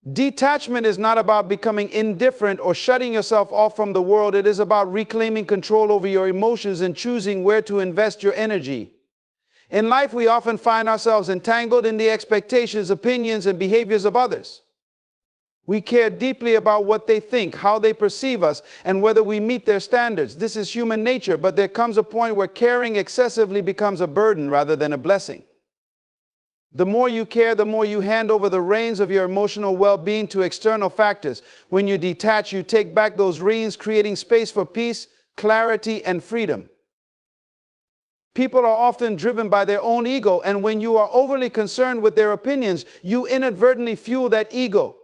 Detachment is not about becoming indifferent or shutting yourself off from the world. It is about reclaiming control over your emotions and choosing where to invest your energy. In life, we often find ourselves entangled in the expectations, opinions, and behaviors of others. We care deeply about what they think, how they perceive us, and whether we meet their standards. This is human nature, but there comes a point where caring excessively becomes a burden rather than a blessing. The more you care, the more you hand over the reins of your emotional well-being to external factors. When you detach, you take back those reins, creating space for peace, clarity, and freedom. People are often driven by their own ego, and when you are overly concerned with their opinions, you inadvertently fuel that ego.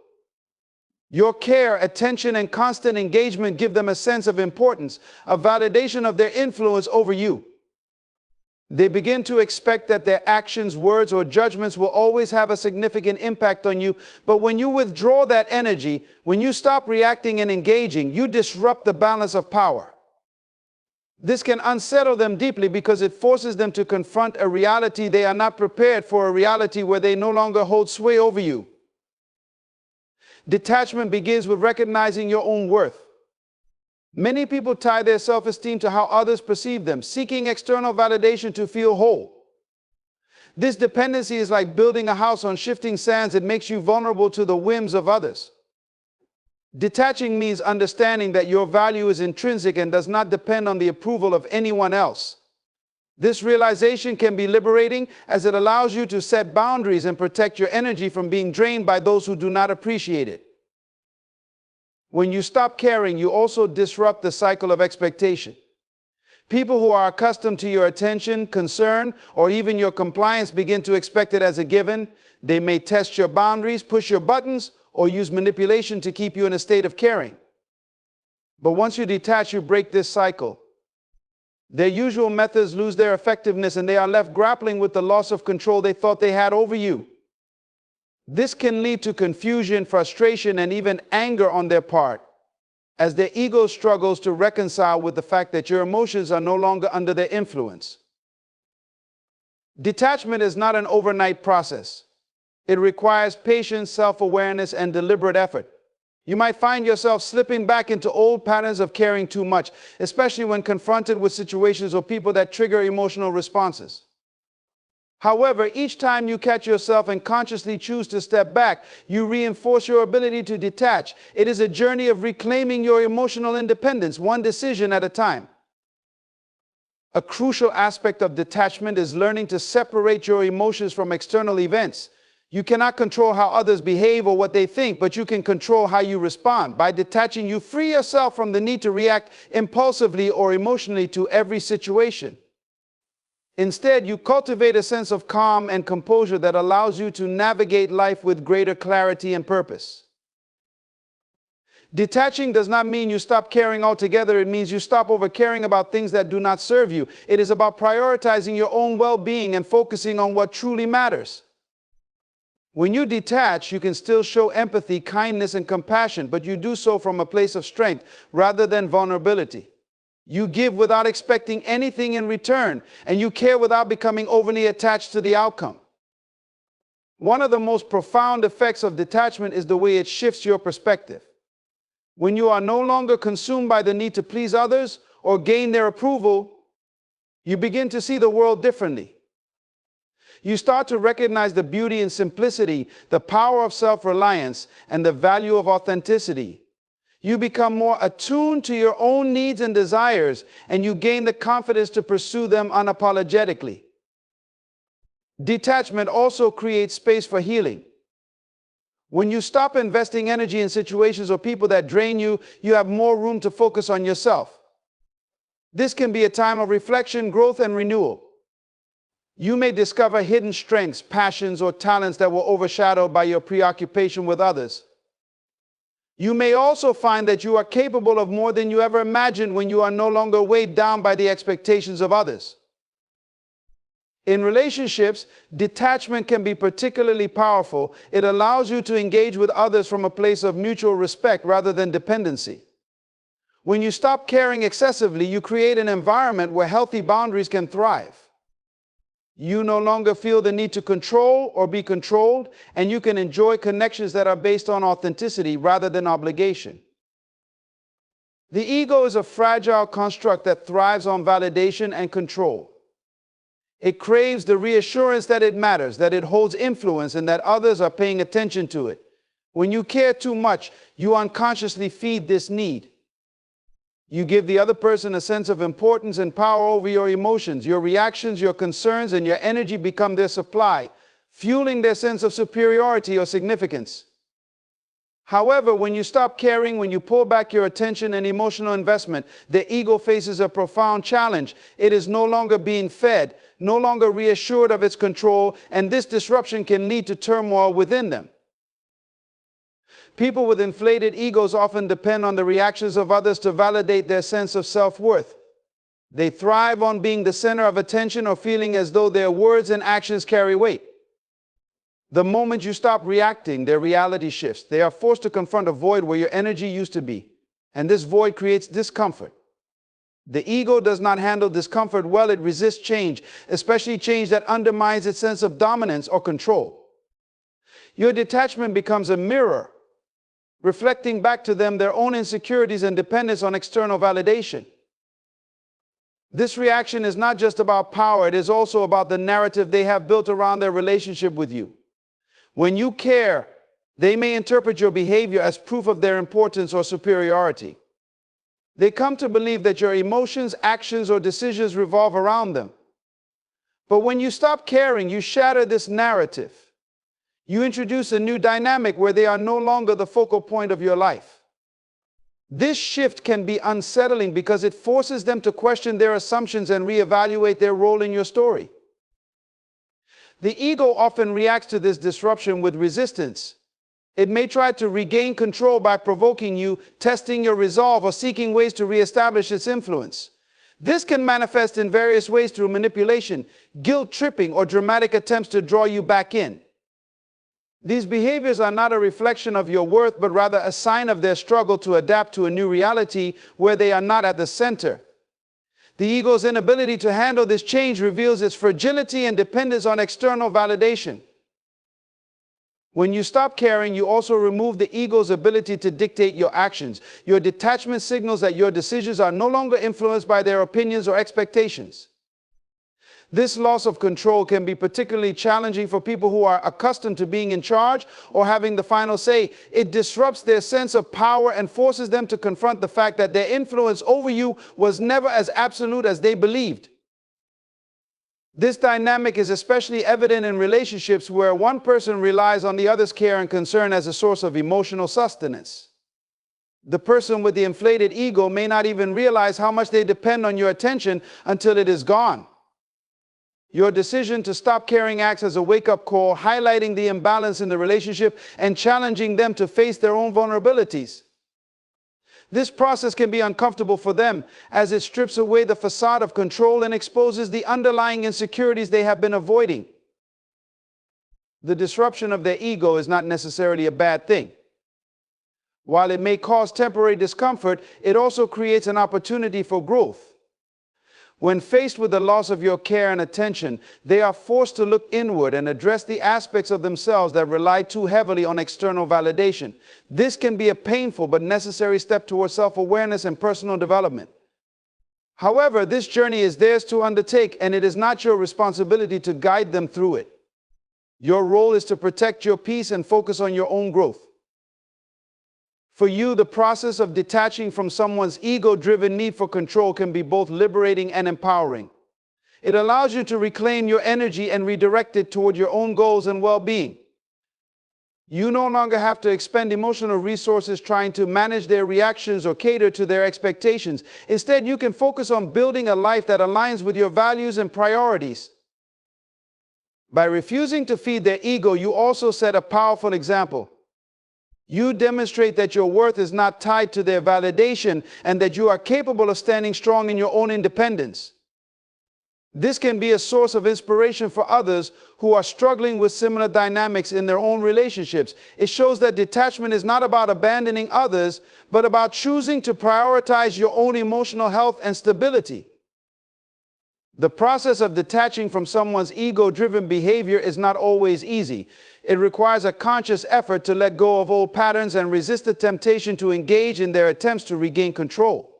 Your care, attention, and constant engagement give them a sense of importance, a validation of their influence over you. They begin to expect that their actions, words, or judgments will always have a significant impact on you. But when you withdraw that energy, when you stop reacting and engaging, you disrupt the balance of power. This can unsettle them deeply because it forces them to confront a reality they are not prepared for, a reality where they no longer hold sway over you. Detachment begins with recognizing your own worth. Many people tie their self-esteem to how others perceive them, seeking external validation to feel whole. This dependency is like building a house on shifting sands. It makes you vulnerable to the whims of others. Detaching means understanding that your value is intrinsic and does not depend on the approval of anyone else. This realization can be liberating as it allows you to set boundaries and protect your energy from being drained by those who do not appreciate it. When you stop caring, you also disrupt the cycle of expectation. People who are accustomed to your attention, concern, or even your compliance begin to expect it as a given. They may test your boundaries, push your buttons, or use manipulation to keep you in a state of caring. But once you detach, you break this cycle. Their usual methods lose their effectiveness, and they are left grappling with the loss of control they thought they had over you. This can lead to confusion, frustration, and even anger on their part, as their ego struggles to reconcile with the fact that your emotions are no longer under their influence. Detachment is not an overnight process. It requires patience, self-awareness, and deliberate effort. You might find yourself slipping back into old patterns of caring too much, especially when confronted with situations or people that trigger emotional responses. However, each time you catch yourself and consciously choose to step back, you reinforce your ability to detach. It is a journey of reclaiming your emotional independence, one decision at a time. A crucial aspect of detachment is learning to separate your emotions from external events. You cannot control how others behave or what they think, but you can control how you respond. By detaching, you free yourself from the need to react impulsively or emotionally to every situation. Instead, you cultivate a sense of calm and composure that allows you to navigate life with greater clarity and purpose. Detaching does not mean you stop caring altogether. It means you stop over-caring about things that do not serve you. It is about prioritizing your own well-being and focusing on what truly matters. When you detach, you can still show empathy, kindness, and compassion, but you do so from a place of strength rather than vulnerability. You give without expecting anything in return, and you care without becoming overly attached to the outcome. One of the most profound effects of detachment is the way it shifts your perspective. When you are no longer consumed by the need to please others or gain their approval, you begin to see the world differently. You start to recognize the beauty and simplicity, the power of self-reliance, and the value of authenticity. You become more attuned to your own needs and desires, and you gain the confidence to pursue them unapologetically. Detachment also creates space for healing. When you stop investing energy in situations or people that drain you, you have more room to focus on yourself. This can be a time of reflection, growth, and renewal. You may discover hidden strengths, passions, or talents that were overshadowed by your preoccupation with others. You may also find that you are capable of more than you ever imagined when you are no longer weighed down by the expectations of others. In relationships, detachment can be particularly powerful. It allows you to engage with others from a place of mutual respect rather than dependency. When you stop caring excessively, you create an environment where healthy boundaries can thrive. You no longer feel the need to control or be controlled, and you can enjoy connections that are based on authenticity rather than obligation. The ego is a fragile construct that thrives on validation and control. It craves the reassurance that it matters, that it holds influence, and that others are paying attention to it. When you care too much, you unconsciously feed this need. You give the other person a sense of importance and power over your emotions. Your reactions, your concerns, and your energy become their supply, fueling their sense of superiority or significance. However, when you stop caring, when you pull back your attention and emotional investment, the ego faces a profound challenge. It is no longer being fed, no longer reassured of its control, and this disruption can lead to turmoil within them. People with inflated egos often depend on the reactions of others to validate their sense of self-worth. They thrive on being the center of attention or feeling as though their words and actions carry weight. The moment you stop reacting, their reality shifts. They are forced to confront a void where your energy used to be, and this void creates discomfort. The ego does not handle discomfort well. It resists change, especially change that undermines its sense of dominance or control. Your detachment becomes a mirror, reflecting back to them their own insecurities and dependence on external validation. This reaction is not just about power, it is also about the narrative they have built around their relationship with you. When you care, they may interpret your behavior as proof of their importance or superiority. They come to believe that your emotions, actions, or decisions revolve around them. But when you stop caring, you shatter this narrative. You introduce a new dynamic where they are no longer the focal point of your life. This shift can be unsettling because it forces them to question their assumptions and reevaluate their role in your story. The ego often reacts to this disruption with resistance. It may try to regain control by provoking you, testing your resolve, or seeking ways to reestablish its influence. This can manifest in various ways through manipulation, guilt-tripping, or dramatic attempts to draw you back in. These behaviors are not a reflection of your worth, but rather a sign of their struggle to adapt to a new reality where they are not at the center. The ego's inability to handle this change reveals its fragility and dependence on external validation. When you stop caring, you also remove the ego's ability to dictate your actions. Your detachment signals that your decisions are no longer influenced by their opinions or expectations. This loss of control can be particularly challenging for people who are accustomed to being in charge or having the final say. It disrupts their sense of power and forces them to confront the fact that their influence over you was never as absolute as they believed. This dynamic is especially evident in relationships where one person relies on the other's care and concern as a source of emotional sustenance. The person with the inflated ego may not even realize how much they depend on your attention until it is gone. Your decision to stop caring acts as a wake-up call, highlighting the imbalance in the relationship and challenging them to face their own vulnerabilities. This process can be uncomfortable for them as it strips away the facade of control and exposes the underlying insecurities they have been avoiding. The disruption of their ego is not necessarily a bad thing. While it may cause temporary discomfort, it also creates an opportunity for growth. When faced with the loss of your care and attention, they are forced to look inward and address the aspects of themselves that rely too heavily on external validation. This can be a painful but necessary step towards self-awareness and personal development. However, this journey is theirs to undertake, and it is not your responsibility to guide them through it. Your role is to protect your peace and focus on your own growth. For you, the process of detaching from someone's ego-driven need for control can be both liberating and empowering. It allows you to reclaim your energy and redirect it toward your own goals and well-being. You no longer have to expend emotional resources trying to manage their reactions or cater to their expectations. Instead, you can focus on building a life that aligns with your values and priorities. By refusing to feed their ego, you also set a powerful example. You demonstrate that your worth is not tied to their validation and that you are capable of standing strong in your own independence. This can be a source of inspiration for others who are struggling with similar dynamics in their own relationships. It shows that detachment is not about abandoning others, but about choosing to prioritize your own emotional health and stability. The process of detaching from someone's ego-driven behavior is not always easy. It requires a conscious effort to let go of old patterns and resist the temptation to engage in their attempts to regain control.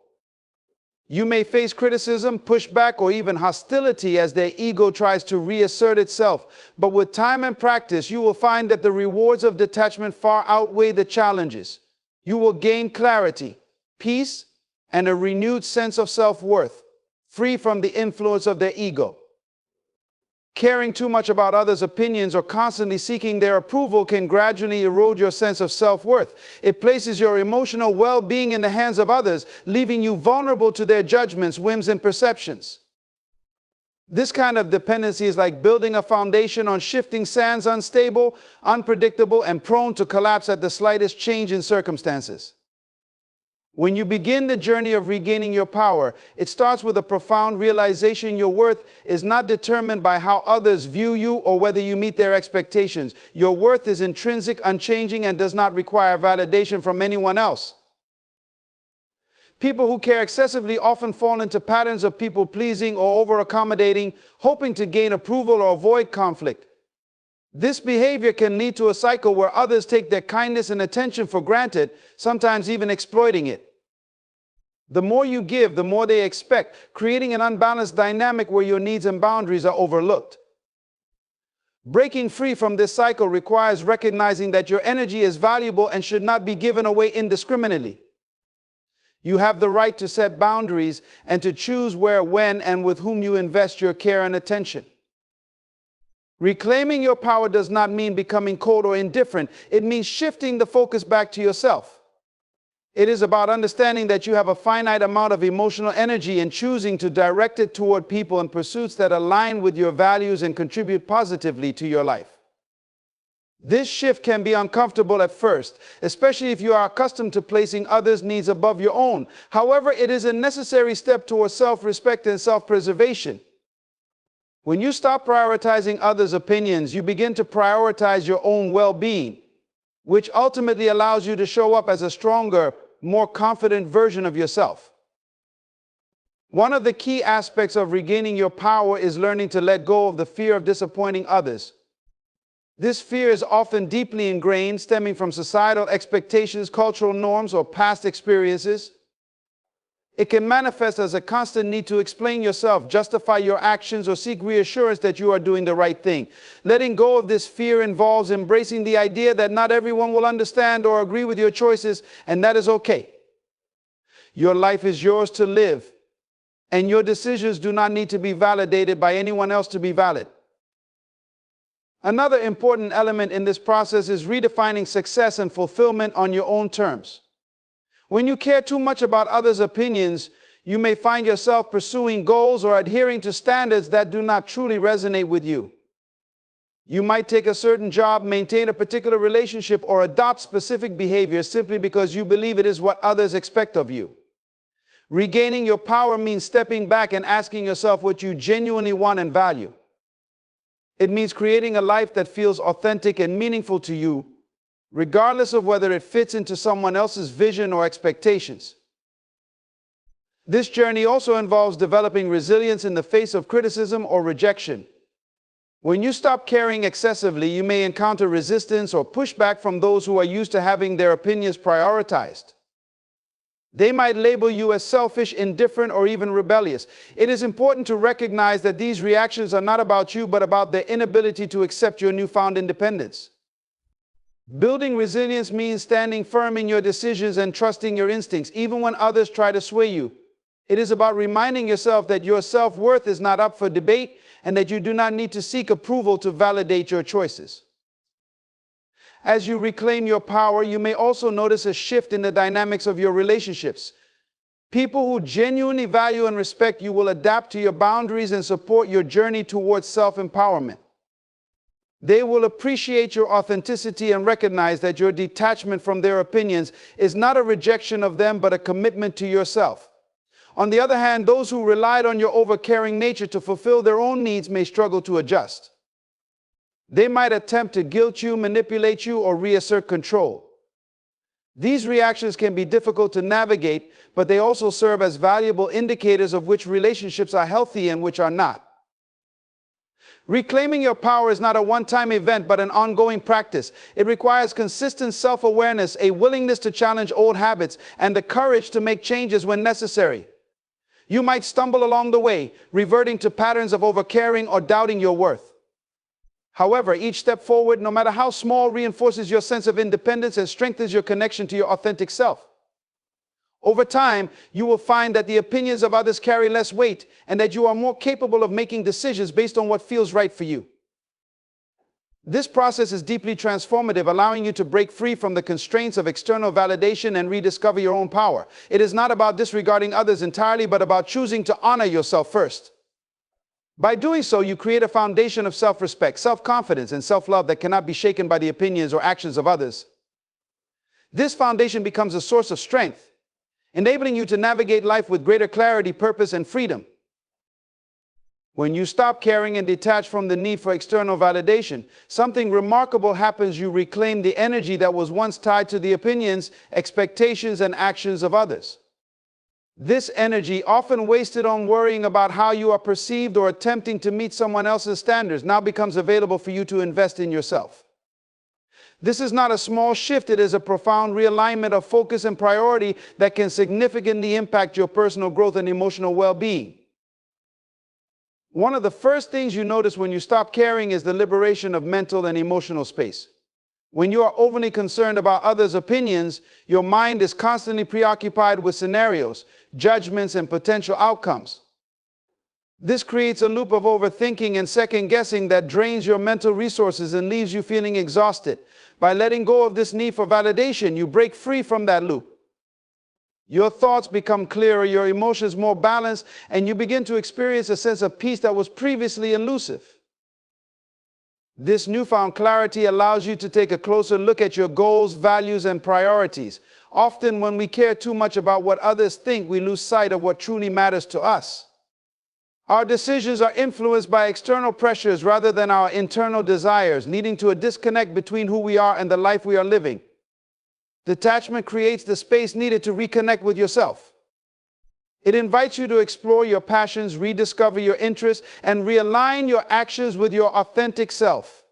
You may face criticism, pushback, or even hostility as their ego tries to reassert itself. But with time and practice, you will find that the rewards of detachment far outweigh the challenges. You will gain clarity, peace, and a renewed sense of self-worth, free from the influence of their ego. Caring too much about others' opinions or constantly seeking their approval can gradually erode your sense of self-worth. It places your emotional well-being in the hands of others, leaving you vulnerable to their judgments, whims, and perceptions. This kind of dependency is like building a foundation on shifting sands, unstable, unpredictable, and prone to collapse at the slightest change in circumstances. When you begin the journey of regaining your power, it starts with a profound realization your worth is not determined by how others view you or whether you meet their expectations. Your worth is intrinsic, unchanging, and does not require validation from anyone else. People who care excessively often fall into patterns of people-pleasing or over-accommodating, hoping to gain approval or avoid conflict. This behavior can lead to a cycle where others take their kindness and attention for granted, sometimes even exploiting it. The more you give, the more they expect, creating an unbalanced dynamic where your needs and boundaries are overlooked. Breaking free from this cycle requires recognizing that your energy is valuable and should not be given away indiscriminately. You have the right to set boundaries and to choose where, when, and with whom you invest your care and attention. Reclaiming your power does not mean becoming cold or indifferent. It means shifting the focus back to yourself. It is about understanding that you have a finite amount of emotional energy and choosing to direct it toward people and pursuits that align with your values and contribute positively to your life. This shift can be uncomfortable at first, especially if you are accustomed to placing others' needs above your own. However, it is a necessary step towards self-respect and self-preservation. When you stop prioritizing others' opinions, you begin to prioritize your own well-being, which ultimately allows you to show up as a stronger, more confident version of yourself. One of the key aspects of regaining your power is learning to let go of the fear of disappointing others. This fear is often deeply ingrained, stemming from societal expectations, cultural norms, or past experiences. It can manifest as a constant need to explain yourself, justify your actions, or seek reassurance that you are doing the right thing. Letting go of this fear involves embracing the idea that not everyone will understand or agree with your choices, and that is okay. Your life is yours to live, and your decisions do not need to be validated by anyone else to be valid. Another important element in this process is redefining success and fulfillment on your own terms. When you care too much about others' opinions, you may find yourself pursuing goals or adhering to standards that do not truly resonate with you. You might take a certain job, maintain a particular relationship, or adopt specific behaviors simply because you believe it is what others expect of you. Regaining your power means stepping back and asking yourself what you genuinely want and value. It means creating a life that feels authentic and meaningful to you, regardless of whether it fits into someone else's vision or expectations. This journey also involves developing resilience in the face of criticism or rejection. When you stop caring excessively, you may encounter resistance or pushback from those who are used to having their opinions prioritized. They might label you as selfish, indifferent, or even rebellious. It is important to recognize that these reactions are not about you, but about their inability to accept your newfound independence. Building resilience means standing firm in your decisions and trusting your instincts, even when others try to sway you. It is about reminding yourself that your self-worth is not up for debate and that you do not need to seek approval to validate your choices. As you reclaim your power, you may also notice a shift in the dynamics of your relationships. People who genuinely value and respect you will adapt to your boundaries and support your journey towards self-empowerment. They will appreciate your authenticity and recognize that your detachment from their opinions is not a rejection of them, but a commitment to yourself. On the other hand, those who relied on your overcaring nature to fulfill their own needs may struggle to adjust. They might attempt to guilt you, manipulate you, or reassert control. These reactions can be difficult to navigate, but they also serve as valuable indicators of which relationships are healthy and which are not. Reclaiming your power is not a one-time event, but an ongoing practice. It requires consistent self-awareness, a willingness to challenge old habits, and the courage to make changes when necessary. You might stumble along the way, reverting to patterns of overcaring or doubting your worth. However, each step forward, no matter how small, reinforces your sense of independence and strengthens your connection to your authentic self. Over time, you will find that the opinions of others carry less weight and that you are more capable of making decisions based on what feels right for you. This process is deeply transformative, allowing you to break free from the constraints of external validation and rediscover your own power. It is not about disregarding others entirely, but about choosing to honor yourself first. By doing so, you create a foundation of self-respect, self-confidence, and self-love that cannot be shaken by the opinions or actions of others. This foundation becomes a source of strength, enabling you to navigate life with greater clarity, purpose, and freedom. When you stop caring and detach from the need for external validation, something remarkable happens. You reclaim the energy that was once tied to the opinions, expectations, and actions of others. This energy, often wasted on worrying about how you are perceived or attempting to meet someone else's standards, now becomes available for you to invest in yourself. This is not a small shift, it is a profound realignment of focus and priority that can significantly impact your personal growth and emotional well-being. One of the first things you notice when you stop caring is the liberation of mental and emotional space. When you are overly concerned about others' opinions, your mind is constantly preoccupied with scenarios, judgments, and potential outcomes. This creates a loop of overthinking and second-guessing that drains your mental resources and leaves you feeling exhausted. By letting go of this need for validation, you break free from that loop. Your thoughts become clearer, your emotions more balanced, and you begin to experience a sense of peace that was previously elusive. This newfound clarity allows you to take a closer look at your goals, values, and priorities. Often, when we care too much about what others think, we lose sight of what truly matters to us. Our decisions are influenced by external pressures rather than our internal desires, leading to a disconnect between who we are and the life we are living. Detachment creates the space needed to reconnect with yourself. It invites you to explore your passions, rediscover your interests, and realign your actions with your authentic self.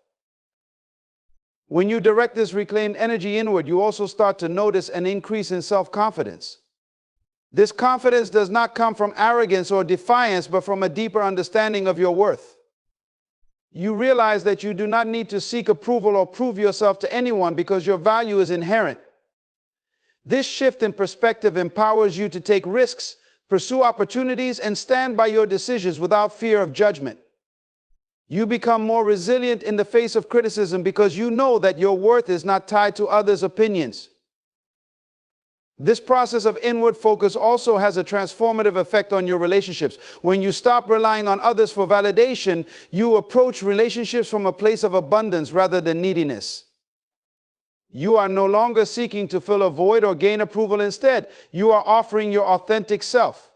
When you direct this reclaimed energy inward, you also start to notice an increase in self-confidence. This confidence does not come from arrogance or defiance, but from a deeper understanding of your worth. You realize that you do not need to seek approval or prove yourself to anyone because your value is inherent. This shift in perspective empowers you to take risks, pursue opportunities, and stand by your decisions without fear of judgment. You become more resilient in the face of criticism because you know that your worth is not tied to others' opinions. This process of inward focus also has a transformative effect on your relationships. When you stop relying on others for validation, you approach relationships from a place of abundance rather than neediness. You are no longer seeking to fill a void or gain approval. Instead, you are offering your authentic self.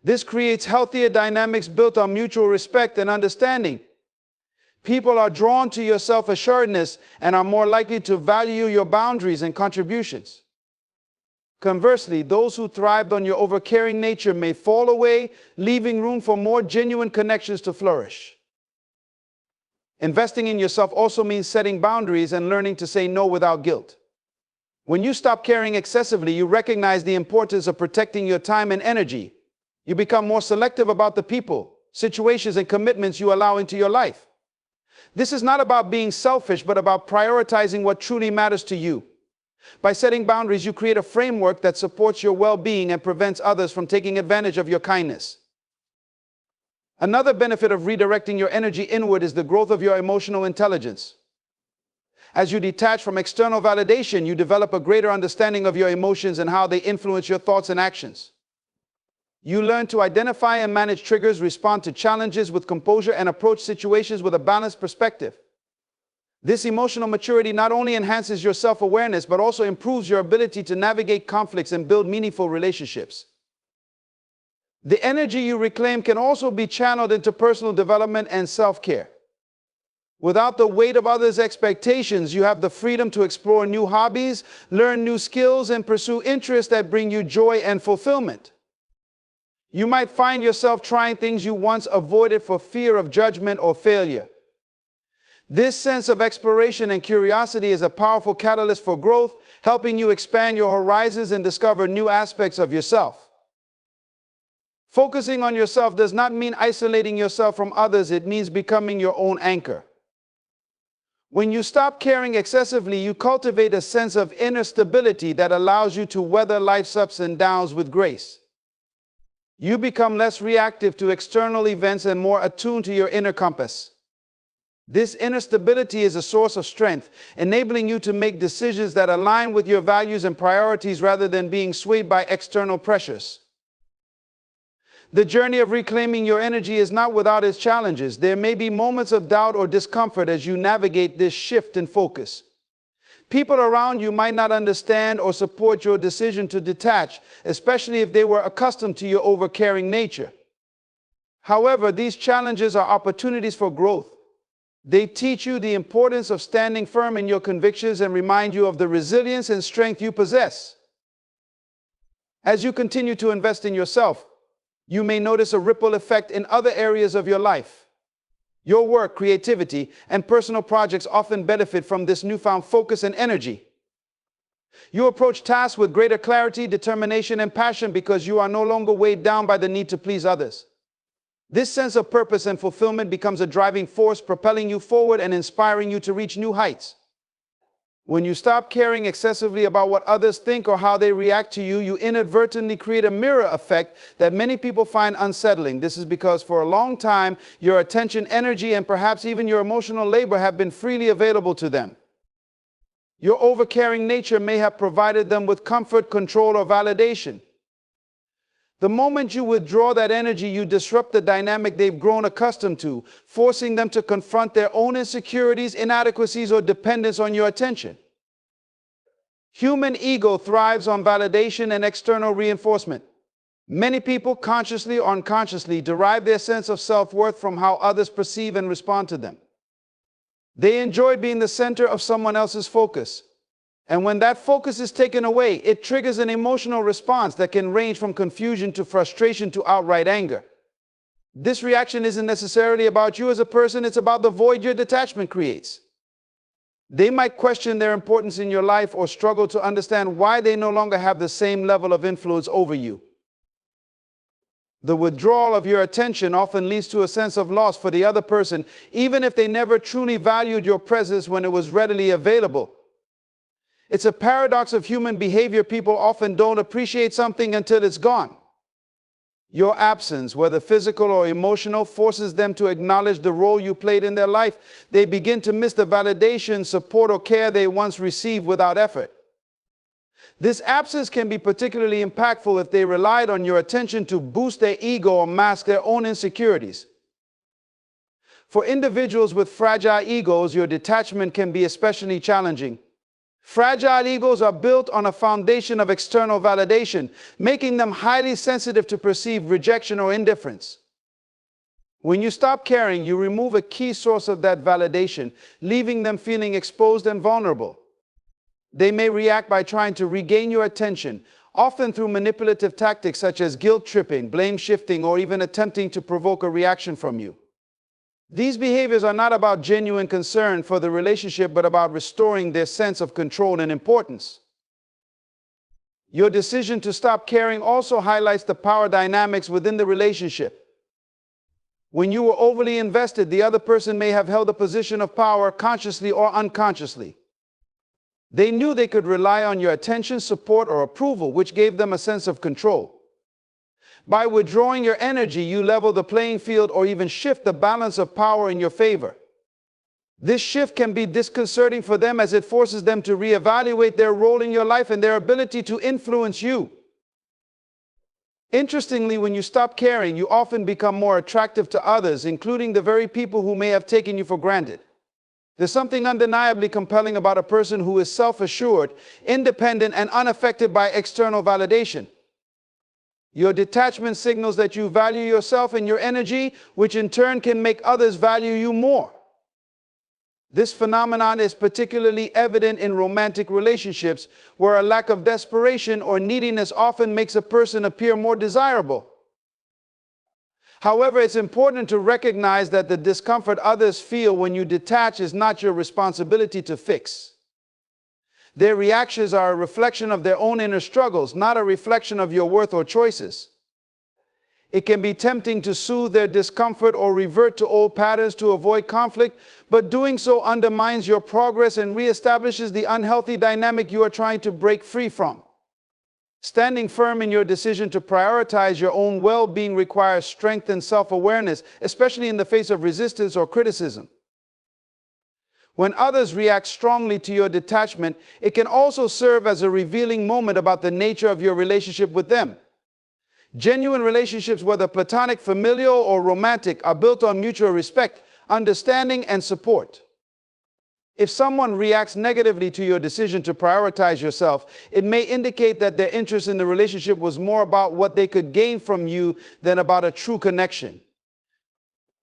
This creates healthier dynamics built on mutual respect and understanding. People are drawn to your self-assuredness and are more likely to value your boundaries and contributions. Conversely, those who thrived on your overcaring nature may fall away, leaving room for more genuine connections to flourish. Investing in yourself also means setting boundaries and learning to say no without guilt. When you stop caring excessively, you recognize the importance of protecting your time and energy. You become more selective about the people, situations, and commitments you allow into your life. This is not about being selfish, but about prioritizing what truly matters to you. By setting boundaries, you create a framework that supports your well-being and prevents others from taking advantage of your kindness. Another benefit of redirecting your energy inward is the growth of your emotional intelligence. As you detach from external validation, you develop a greater understanding of your emotions and how they influence your thoughts and actions. You learn to identify and manage triggers, respond to challenges with composure, and approach situations with a balanced perspective. This emotional maturity not only enhances your self-awareness, but also improves your ability to navigate conflicts and build meaningful relationships. The energy you reclaim can also be channeled into personal development and self-care. Without the weight of others' expectations, you have the freedom to explore new hobbies, learn new skills, and pursue interests that bring you joy and fulfillment. You might find yourself trying things you once avoided for fear of judgment or failure. This sense of exploration and curiosity is a powerful catalyst for growth, helping you expand your horizons and discover new aspects of yourself. Focusing on yourself does not mean isolating yourself from others, it means becoming your own anchor. When you stop caring excessively, you cultivate a sense of inner stability that allows you to weather life's ups and downs with grace. You become less reactive to external events and more attuned to your inner compass. This inner stability is a source of strength, enabling you to make decisions that align with your values and priorities rather than being swayed by external pressures. The journey of reclaiming your energy is not without its challenges. There may be moments of doubt or discomfort as you navigate this shift in focus. People around you might not understand or support your decision to detach, especially if they were accustomed to your overcaring nature. However, these challenges are opportunities for growth. They teach you the importance of standing firm in your convictions and remind you of the resilience and strength you possess. As you continue to invest in yourself, you may notice a ripple effect in other areas of your life. Your work, creativity, and personal projects often benefit from this newfound focus and energy. You approach tasks with greater clarity, determination, and passion because you are no longer weighed down by the need to please others. This sense of purpose and fulfillment becomes a driving force, propelling you forward and inspiring you to reach new heights. When you stop caring excessively about what others think or how they react to you, you inadvertently create a mirror effect that many people find unsettling. This is because for a long time, your attention, energy, and perhaps even your emotional labor have been freely available to them. Your overcaring nature may have provided them with comfort, control, or validation. The moment you withdraw that energy, you disrupt the dynamic they've grown accustomed to, forcing them to confront their own insecurities, inadequacies, or dependence on your attention. Human ego thrives on validation and external reinforcement. Many people, consciously or unconsciously, derive their sense of self-worth from how others perceive and respond to them. They enjoy being the center of someone else's focus. And when that focus is taken away, it triggers an emotional response that can range from confusion to frustration to outright anger. This reaction isn't necessarily about you as a person, it's about the void your detachment creates. They might question their importance in your life or struggle to understand why they no longer have the same level of influence over you. The withdrawal of your attention often leads to a sense of loss for the other person, even if they never truly valued your presence when it was readily available. It's a paradox of human behavior. People often don't appreciate something until it's gone. Your absence, whether physical or emotional, forces them to acknowledge the role you played in their life. They begin to miss the validation, support, or care they once received without effort. This absence can be particularly impactful if they relied on your attention to boost their ego or mask their own insecurities. For individuals with fragile egos, your detachment can be especially challenging. Fragile egos are built on a foundation of external validation, making them highly sensitive to perceived rejection or indifference. When you stop caring, you remove a key source of that validation, leaving them feeling exposed and vulnerable. They may react by trying to regain your attention, often through manipulative tactics such as guilt tripping, blame shifting, or even attempting to provoke a reaction from you. These behaviors are not about genuine concern for the relationship, but about restoring their sense of control and importance. Your decision to stop caring also highlights the power dynamics within the relationship. When you were overly invested, the other person may have held a position of power consciously or unconsciously. They knew they could rely on your attention, support, or approval, which gave them a sense of control. By withdrawing your energy, you level the playing field or even shift the balance of power in your favor. This shift can be disconcerting for them as it forces them to reevaluate their role in your life and their ability to influence you. Interestingly, when you stop caring, you often become more attractive to others, including the very people who may have taken you for granted. There's something undeniably compelling about a person who is self-assured, independent, and unaffected by external validation. Your detachment signals that you value yourself and your energy, which in turn can make others value you more. This phenomenon is particularly evident in romantic relationships, where a lack of desperation or neediness often makes a person appear more desirable. However, it's important to recognize that the discomfort others feel when you detach is not your responsibility to fix. Their reactions are a reflection of their own inner struggles, not a reflection of your worth or choices. It can be tempting to soothe their discomfort or revert to old patterns to avoid conflict, but doing so undermines your progress and reestablishes the unhealthy dynamic you are trying to break free from. Standing firm in your decision to prioritize your own well-being requires strength and self-awareness, especially in the face of resistance or criticism. When others react strongly to your detachment, it can also serve as a revealing moment about the nature of your relationship with them. Genuine relationships, whether platonic, familial, or romantic, are built on mutual respect, understanding, and support. If someone reacts negatively to your decision to prioritize yourself, it may indicate that their interest in the relationship was more about what they could gain from you than about a true connection.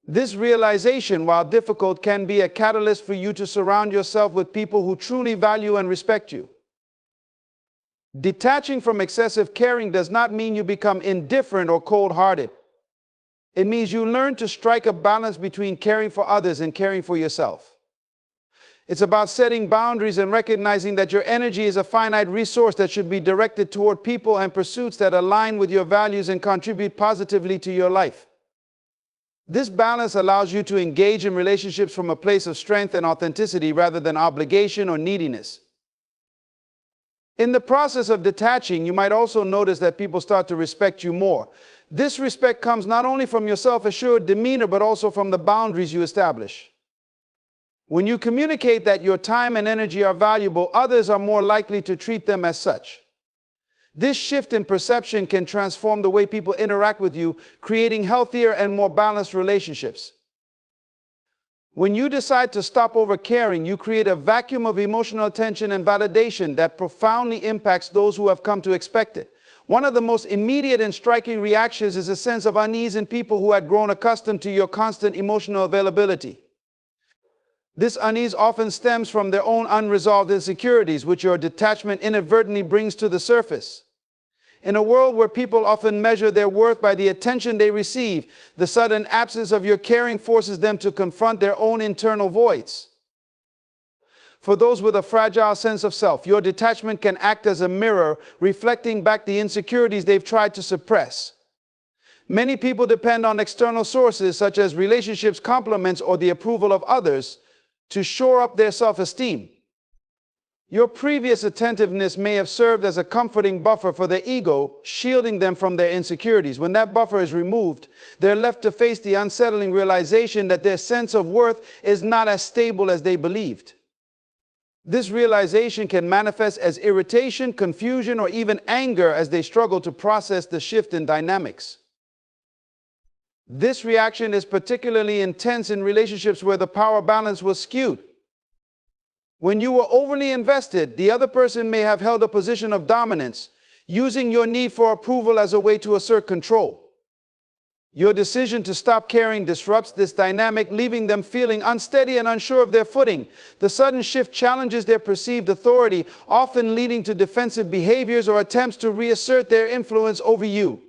This realization, while difficult, can be a catalyst for you to surround yourself with people who truly value and respect you. Detaching from excessive caring does not mean you become indifferent or cold-hearted. It means you learn to strike a balance between caring for others and caring for yourself. It's about setting boundaries and recognizing that your energy is a finite resource that should be directed toward people and pursuits that align with your values and contribute positively to your life. This balance allows you to engage in relationships from a place of strength and authenticity rather than obligation or neediness. In the process of detaching, you might also notice that people start to respect you more. This respect comes not only from your self-assured demeanor, but also from the boundaries you establish. When you communicate that your time and energy are valuable, others are more likely to treat them as such. This shift in perception can transform the way people interact with you, creating healthier and more balanced relationships. When you decide to stop over-caring, you create a vacuum of emotional attention and validation that profoundly impacts those who have come to expect it. One of the most immediate and striking reactions is a sense of unease in people who had grown accustomed to your constant emotional availability. This unease often stems from their own unresolved insecurities, which your detachment inadvertently brings to the surface. In a world where people often measure their worth by the attention they receive, the sudden absence of your caring forces them to confront their own internal voids. For those with a fragile sense of self, your detachment can act as a mirror, reflecting back the insecurities they've tried to suppress. Many people depend on external sources such as relationships, compliments, or the approval of others to shore up their self-esteem. Your previous attentiveness may have served as a comforting buffer for their ego, shielding them from their insecurities. When that buffer is removed, they're left to face the unsettling realization that their sense of worth is not as stable as they believed. This realization can manifest as irritation, confusion, or even anger as they struggle to process the shift in dynamics. This reaction is particularly intense in relationships where the power balance was skewed. When you were overly invested, the other person may have held a position of dominance, using your need for approval as a way to assert control. Your decision to stop caring disrupts this dynamic, leaving them feeling unsteady and unsure of their footing. The sudden shift challenges their perceived authority, often leading to defensive behaviors or attempts to reassert their influence over you.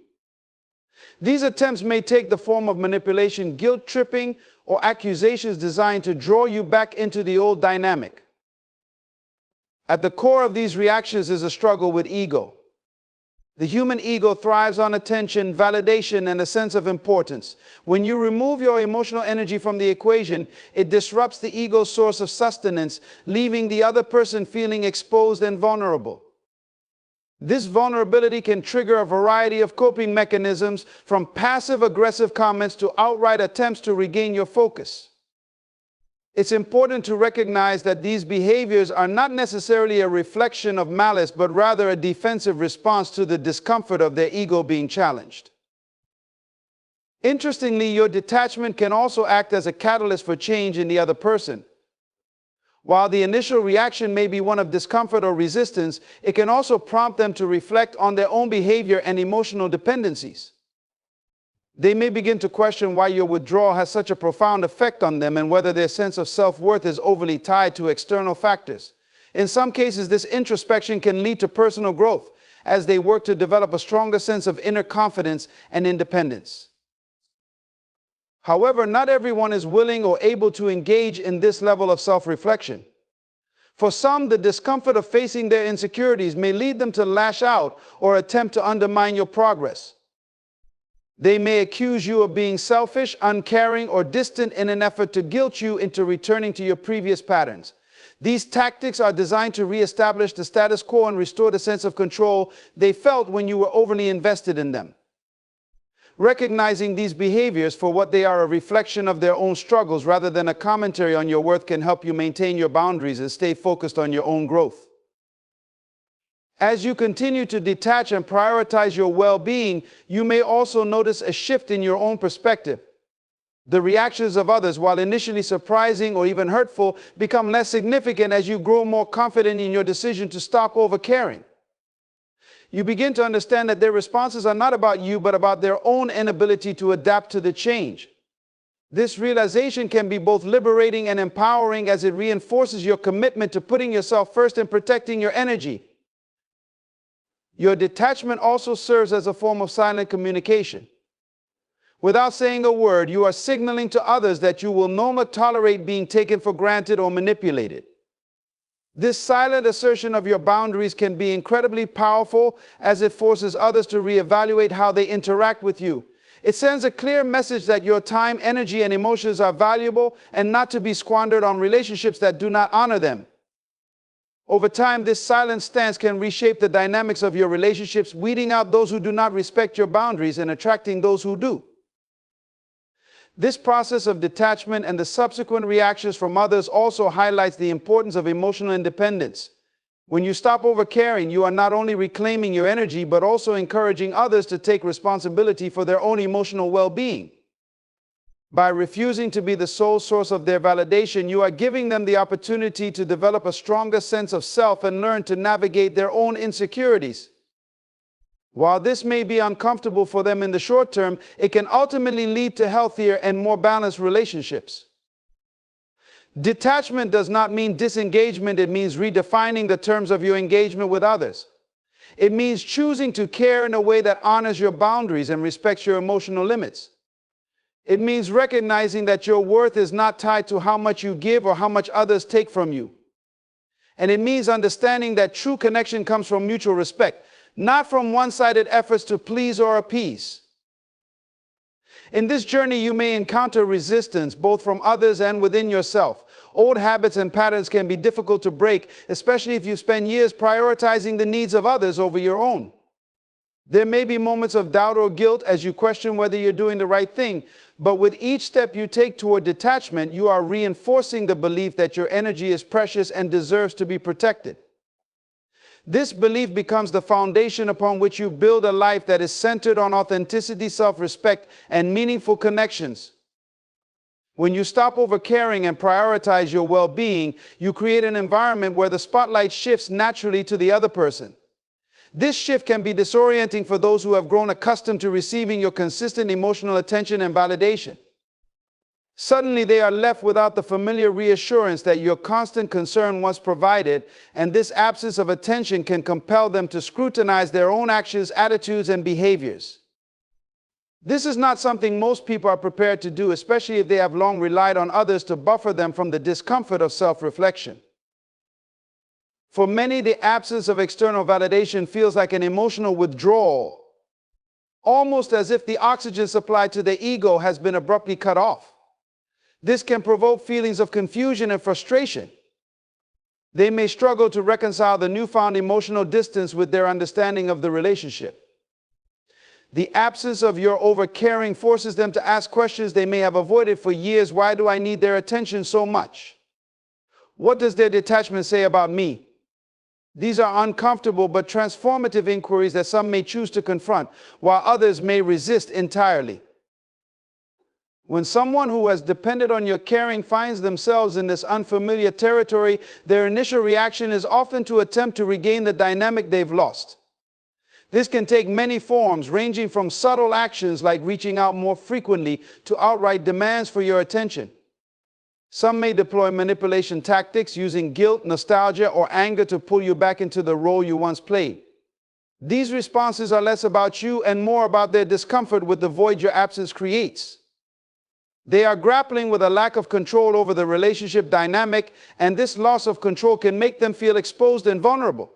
These attempts may take the form of manipulation, guilt-tripping, or accusations designed to draw you back into the old dynamic. At the core of these reactions is a struggle with ego. The human ego thrives on attention, validation, and a sense of importance. When you remove your emotional energy from the equation, it disrupts the ego's source of sustenance, leaving the other person feeling exposed and vulnerable. This vulnerability can trigger a variety of coping mechanisms, from passive-aggressive comments to outright attempts to regain your focus. It's important to recognize that these behaviors are not necessarily a reflection of malice, but rather a defensive response to the discomfort of their ego being challenged. Interestingly, your detachment can also act as a catalyst for change in the other person. While the initial reaction may be one of discomfort or resistance, it can also prompt them to reflect on their own behavior and emotional dependencies. They may begin to question why your withdrawal has such a profound effect on them and whether their sense of self-worth is overly tied to external factors. In some cases, this introspection can lead to personal growth as they work to develop a stronger sense of inner confidence and independence. However, not everyone is willing or able to engage in this level of self-reflection. For some, the discomfort of facing their insecurities may lead them to lash out or attempt to undermine your progress. They may accuse you of being selfish, uncaring, or distant in an effort to guilt you into returning to your previous patterns. These tactics are designed to reestablish the status quo and restore the sense of control they felt when you were overly invested in them. Recognizing these behaviors for what they are, a reflection of their own struggles rather than a commentary on your worth, can help you maintain your boundaries and stay focused on your own growth. As you continue to detach and prioritize your well-being, you may also notice a shift in your own perspective. The reactions of others, while initially surprising or even hurtful, become less significant as you grow more confident in your decision to stop overcaring. You begin to understand that their responses are not about you, but about their own inability to adapt to the change. This realization can be both liberating and empowering as it reinforces your commitment to putting yourself first and protecting your energy. Your detachment also serves as a form of silent communication. Without saying a word, you are signaling to others that you will no longer tolerate being taken for granted or manipulated. This silent assertion of your boundaries can be incredibly powerful as it forces others to reevaluate how they interact with you. It sends a clear message that your time, energy, and emotions are valuable and not to be squandered on relationships that do not honor them. Over time, this silent stance can reshape the dynamics of your relationships, weeding out those who do not respect your boundaries and attracting those who do. This process of detachment and the subsequent reactions from others also highlights the importance of emotional independence. When you stop overcaring, you are not only reclaiming your energy, but also encouraging others to take responsibility for their own emotional well-being. By refusing to be the sole source of their validation, you are giving them the opportunity to develop a stronger sense of self and learn to navigate their own insecurities. While this may be uncomfortable for them in the short term, it can ultimately lead to healthier and more balanced relationships. Detachment does not mean disengagement. It means redefining the terms of your engagement with others. It means choosing to care in a way that honors your boundaries and respects your emotional limits. It means recognizing that your worth is not tied to how much you give or how much others take from you. And it means understanding that true connection comes from mutual respect, not from one-sided efforts to please or appease. In this journey, you may encounter resistance, both from others and within yourself. Old habits and patterns can be difficult to break, especially if you spend years prioritizing the needs of others over your own. There may be moments of doubt or guilt as you question whether you're doing the right thing, but with each step you take toward detachment, you are reinforcing the belief that your energy is precious and deserves to be protected. This belief becomes the foundation upon which you build a life that is centered on authenticity, self-respect, and meaningful connections. When you stop overcaring and prioritize your well-being, you create an environment where the spotlight shifts naturally to the other person. This shift can be disorienting for those who have grown accustomed to receiving your consistent emotional attention and validation. Suddenly, they are left without the familiar reassurance that your constant concern once provided, and this absence of attention can compel them to scrutinize their own actions, attitudes, and behaviors. This is not something most people are prepared to do, especially if they have long relied on others to buffer them from the discomfort of self-reflection. For many, the absence of external validation feels like an emotional withdrawal, almost as if the oxygen supply to the ego has been abruptly cut off. This can provoke feelings of confusion and frustration. They may struggle to reconcile the newfound emotional distance with their understanding of the relationship. The absence of your overcaring forces them to ask questions they may have avoided for years. Why do I need their attention so much? What does their detachment say about me? These are uncomfortable but transformative inquiries that some may choose to confront, while others may resist entirely. When someone who has depended on your caring finds themselves in this unfamiliar territory, their initial reaction is often to attempt to regain the dynamic they've lost. This can take many forms, ranging from subtle actions like reaching out more frequently to outright demands for your attention. Some may deploy manipulation tactics using guilt, nostalgia, or anger to pull you back into the role you once played. These responses are less about you and more about their discomfort with the void your absence creates. They are grappling with a lack of control over the relationship dynamic, and this loss of control can make them feel exposed and vulnerable.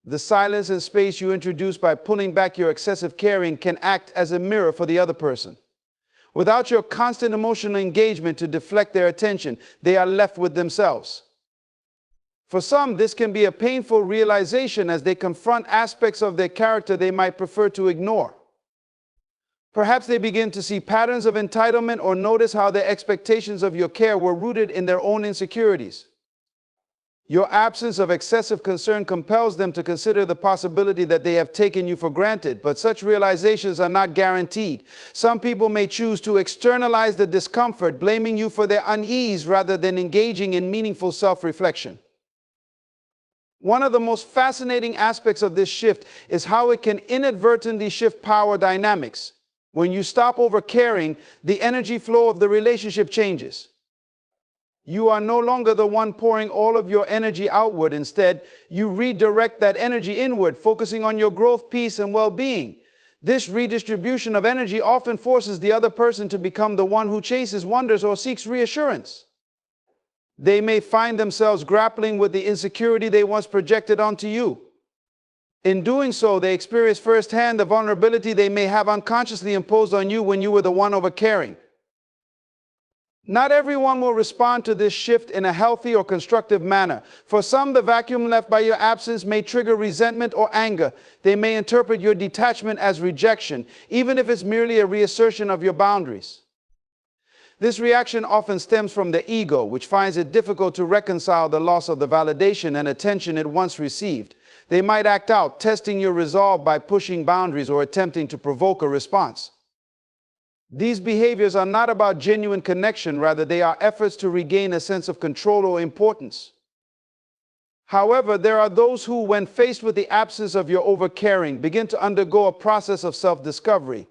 The silence and space you introduce by pulling back your excessive caring can act as a mirror for the other person. Without your constant emotional engagement to deflect their attention, they are left with themselves. For some, this can be a painful realization as they confront aspects of their character they might prefer to ignore. Perhaps they begin to see patterns of entitlement or notice how their expectations of your care were rooted in their own insecurities. Your absence of excessive concern compels them to consider the possibility that they have taken you for granted, but such realizations are not guaranteed. Some people may choose to externalize the discomfort, blaming you for their unease rather than engaging in meaningful self-reflection. One of the most fascinating aspects of this shift is how it can inadvertently shift power dynamics. When you stop over-caring, the energy flow of the relationship changes. You are no longer the one pouring all of your energy outward. Instead, you redirect that energy inward, focusing on your growth, peace, and well-being. This redistribution of energy often forces the other person to become the one who chases wonders or seeks reassurance. They may find themselves grappling with the insecurity they once projected onto you. In doing so, they experience firsthand the vulnerability they may have unconsciously imposed on you when you were the one over-caring. Not everyone will respond to this shift in a healthy or constructive manner. For some, the vacuum left by your absence may trigger resentment or anger. They may interpret your detachment as rejection, even if it's merely a reassertion of your boundaries. This reaction often stems from the ego, which finds it difficult to reconcile the loss of the validation and attention it once received. They might act out, testing your resolve by pushing boundaries or attempting to provoke a response. These behaviors are not about genuine connection, rather they are efforts to regain a sense of control or importance. However, there are those who, when faced with the absence of your overcaring, begin to undergo a process of self-discovery.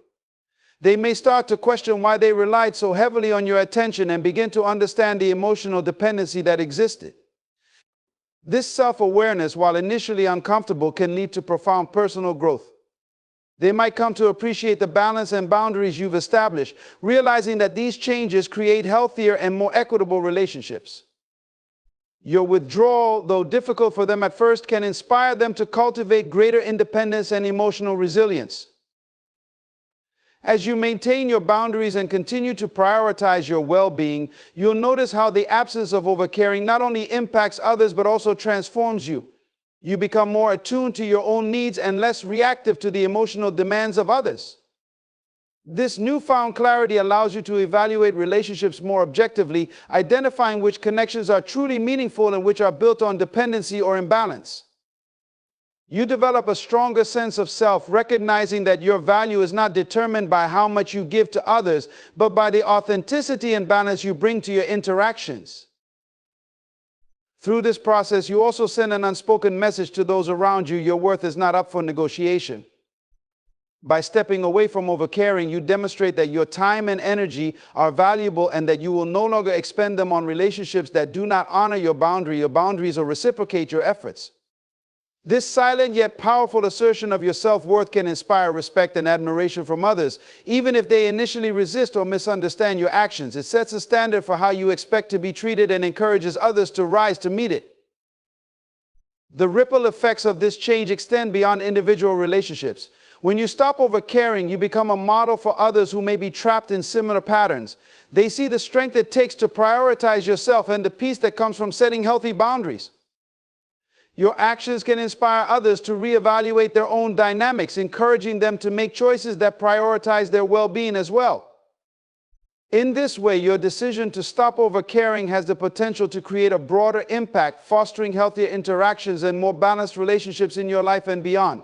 They may start to question why they relied so heavily on your attention and begin to understand the emotional dependency that existed. This self-awareness, while initially uncomfortable, can lead to profound personal growth. They might come to appreciate the balance and boundaries you've established, realizing that these changes create healthier and more equitable relationships. Your withdrawal, though difficult for them at first, can inspire them to cultivate greater independence and emotional resilience. As you maintain your boundaries and continue to prioritize your well-being, you'll notice how the absence of overcaring not only impacts others but also transforms you. You become more attuned to your own needs and less reactive to the emotional demands of others. This newfound clarity allows you to evaluate relationships more objectively, identifying which connections are truly meaningful and which are built on dependency or imbalance. You develop a stronger sense of self, recognizing that your value is not determined by how much you give to others, but by the authenticity and balance you bring to your interactions. Through this process, you also send an unspoken message to those around you: your worth is not up for negotiation. By stepping away from overcaring, you demonstrate that your time and energy are valuable and that you will no longer expend them on relationships that do not honor your boundaries or reciprocate your efforts. This silent yet powerful assertion of your self-worth can inspire respect and admiration from others, even if they initially resist or misunderstand your actions. It sets a standard for how you expect to be treated and encourages others to rise to meet it. The ripple effects of this change extend beyond individual relationships. When you stop overcaring, you become a model for others who may be trapped in similar patterns. They see the strength it takes to prioritize yourself and the peace that comes from setting healthy boundaries. Your actions can inspire others to reevaluate their own dynamics, encouraging them to make choices that prioritize their well-being as well. In this way, your decision to stop overcaring has the potential to create a broader impact, fostering healthier interactions and more balanced relationships in your life and beyond.